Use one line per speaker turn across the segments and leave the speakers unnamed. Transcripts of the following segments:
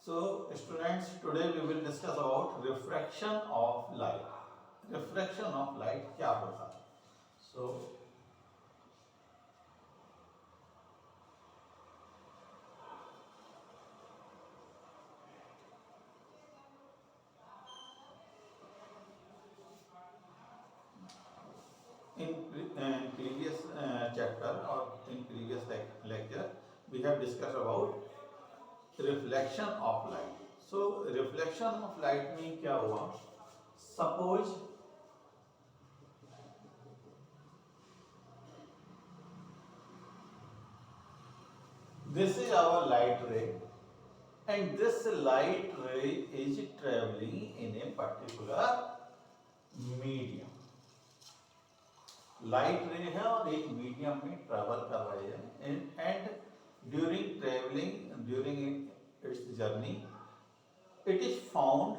So, students, today we will discuss about refraction of light. Refraction of light क्या होता है? So, in previous chapter or in previous lecture, we have discussed about reflection of light. So, reflection of light में क्या हुआ? Suppose this is our light ray, and this light ray is traveling in a particular medium. Light रे है और एक medium में travel कर रही है and during travelling during its journey it is found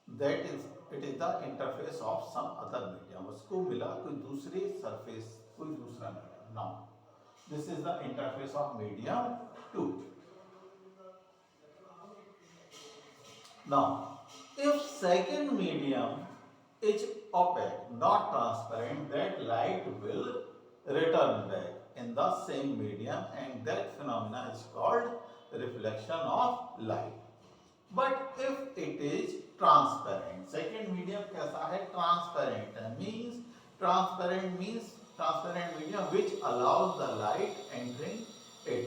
that it is the interface of some other medium. उसको मिला कोई दूसरी सरफेस, कोई दूसरा medium. Now this is the interface of medium 2. Now if second medium is opaque, not transparent, that light will return back in the same medium, and that phenomena is called reflection of light. But if it is transparent, second medium कैसा है? Transparent है. Transparent medium which allows the light entering it,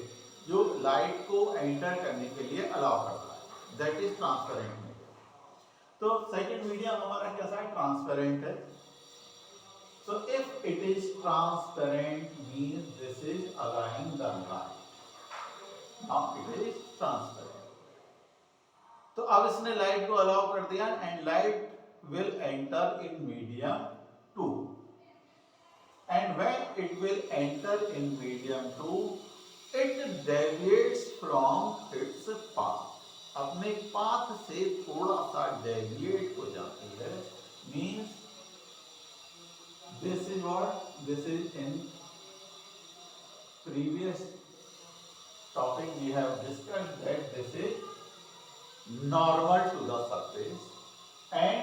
जो light को enter करने के लिए allow करता है, that is transparent medium. तो सेकेंड मीडियम हमारा कैसा है? ट्रांसपेरेंट है. So if it is transparent means this is allowing the light. Now it is transparent. तो अब इसने लाइट को अलाउ कर दिया and light will enter in medium 2. And when it will enter in medium 2 it deviates from its path. अपने path से थोड़ा सा डेविएट हो जाती है. Means this is what this is in previous topic we have discussed that this is normal to the surface and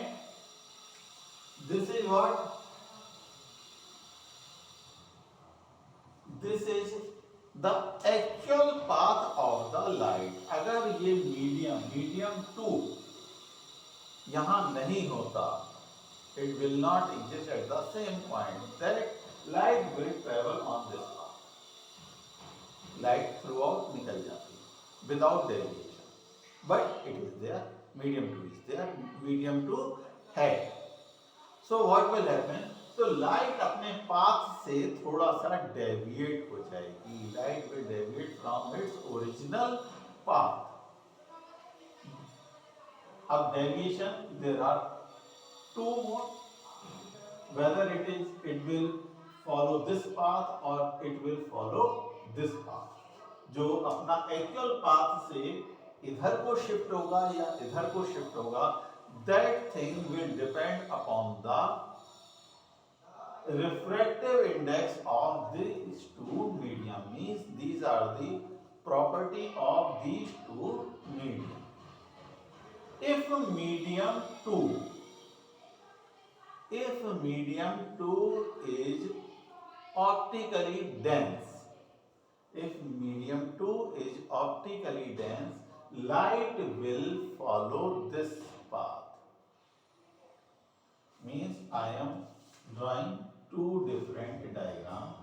this is what this is the actual path of the light. अगर ये medium 2 यहां नहीं होता, it will not exist at the same point, that light will travel on this path. Light through out निकल जाती है without deviation, but it is there. Medium 2 is there, medium 2 है. So what will happen? तो light अपने path से थोड़ा सा deviate हो जाएगी. Light will deviate from its original path. अब deviation there are 2 more, whether it will follow this path or it will follow this path. जो अपना एक्चुअल पाथ से इधर को शिफ्ट होगा या इधर को शिफ्ट होगा, that thing will depend upon the refractive index of these two medium. Means these are the property of these two medium. If medium 2 is optically dense, if medium 2 is optically dense, light will follow this path. Means I am drawing two different diagrams.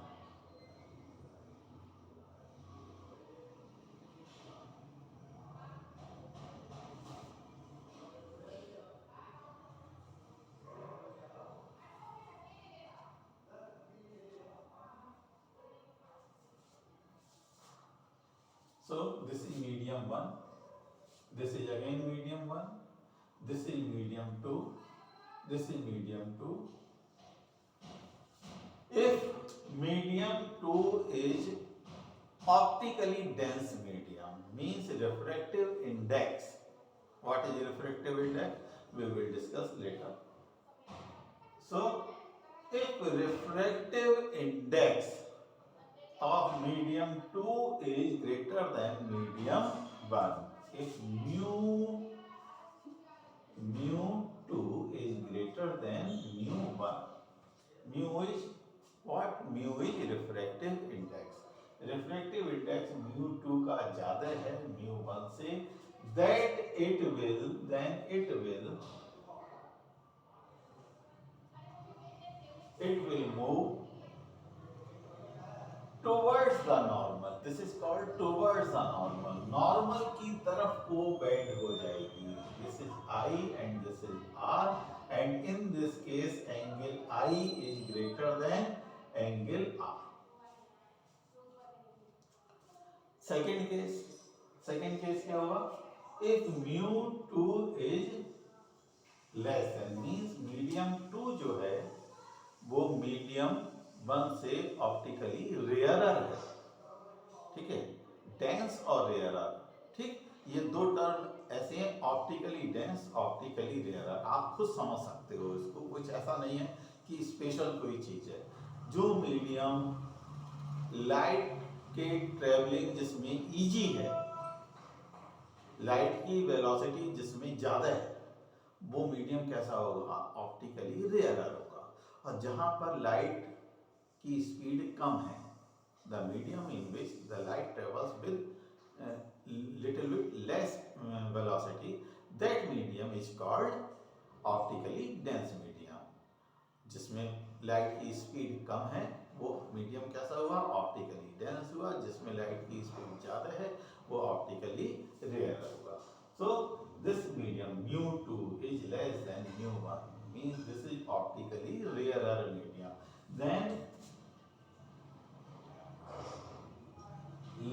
So this is medium 1, this is again medium 1, this is medium 2, this is medium 2. If medium 2 is optically dense medium, means refractive index. What is refractive index? We will discuss later. So if refractive index of medium 2 is greater than medium 1, if mu 2 is greater than mu 1, mu is what? Mu is refractive index. Refractive index mu 2 का ज्यादा है mu 1 से, then it will move towards the normal. This is called towards the normal. Normal की तरफ वो bend हो जाएगी. This is I and this is R, and in this case angle I is greater than angle R. Second case क्या होगा? If mu 2 is less than, means medium 2 जो है वो medium 1 से ऑप्टिकली रेयरर है, ठीक है, डेंस और रेयरर, ठीक, ये दो टर्म ऐसे हैं, ऑप्टिकली डेंस, ऑप्टिकली रेयरर, आप खुद समझ सकते हो इसको, कुछ ऐसा नहीं है कि स्पेशल कोई चीज है। जो मीडियम लाइट के ट्रेवलिंग जिसमें इजी है, लाइट की वेलोसिटी जिसमें ज्यादा है, वो मीडियम कैसा होगा? ऑप्टिकली रेयरर होगा। और जहां पर लाइट की स्पीड कम है, the medium in which the light travels with little bit less velocity, that medium is called optically dense medium. जिसमें लाइट की स्पीड कम है वो मीडियम कैसा हुआ? ऑप्टिकली डेंस हुआ। जिसमें लाइट की स्पीड ज्यादा है वो ऑप्टिकली रेयर हुआ। So this medium mu 2 is less than mu 1, means this is optically rarer medium. Then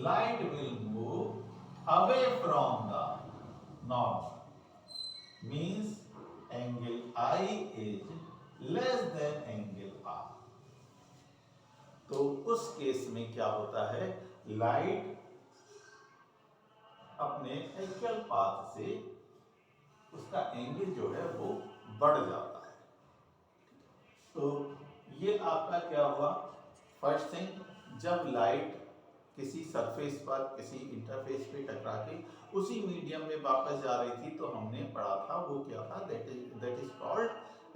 light will move away from the normal, means angle I is less than angle R. तो उस case में क्या होता है? Light अपने actual path से उसका angle जो है वो बढ़ जाता है। तो ये आपका क्या हुआ? फर्स्ट थिंग, जब लाइट किसी सरफेस पर, किसी इंटरफेस पे टकरा के उसी मीडियम में वापस जा रही थी, तो हमने पढ़ा था वो क्या था? That is called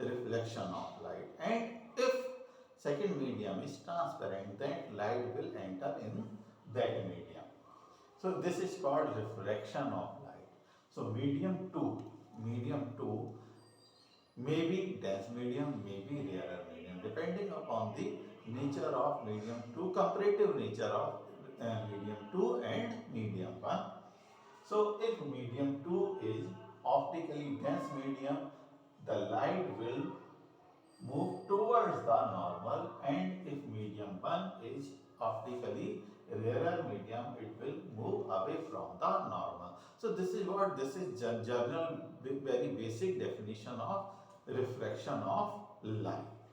reflection of light. And if second medium is transparent, that light will enter in that medium. So this is called refraction of light. So medium 2 may be dense medium, may be rarer medium, depending upon the nature of medium 2, comparative nature of medium 2 and medium 1. So if medium 2 is optically dense medium, the light will move towards the normal, and if medium 1 is optically rarer medium, it will move away from the normal. So this is general very basic definition of refraction of light.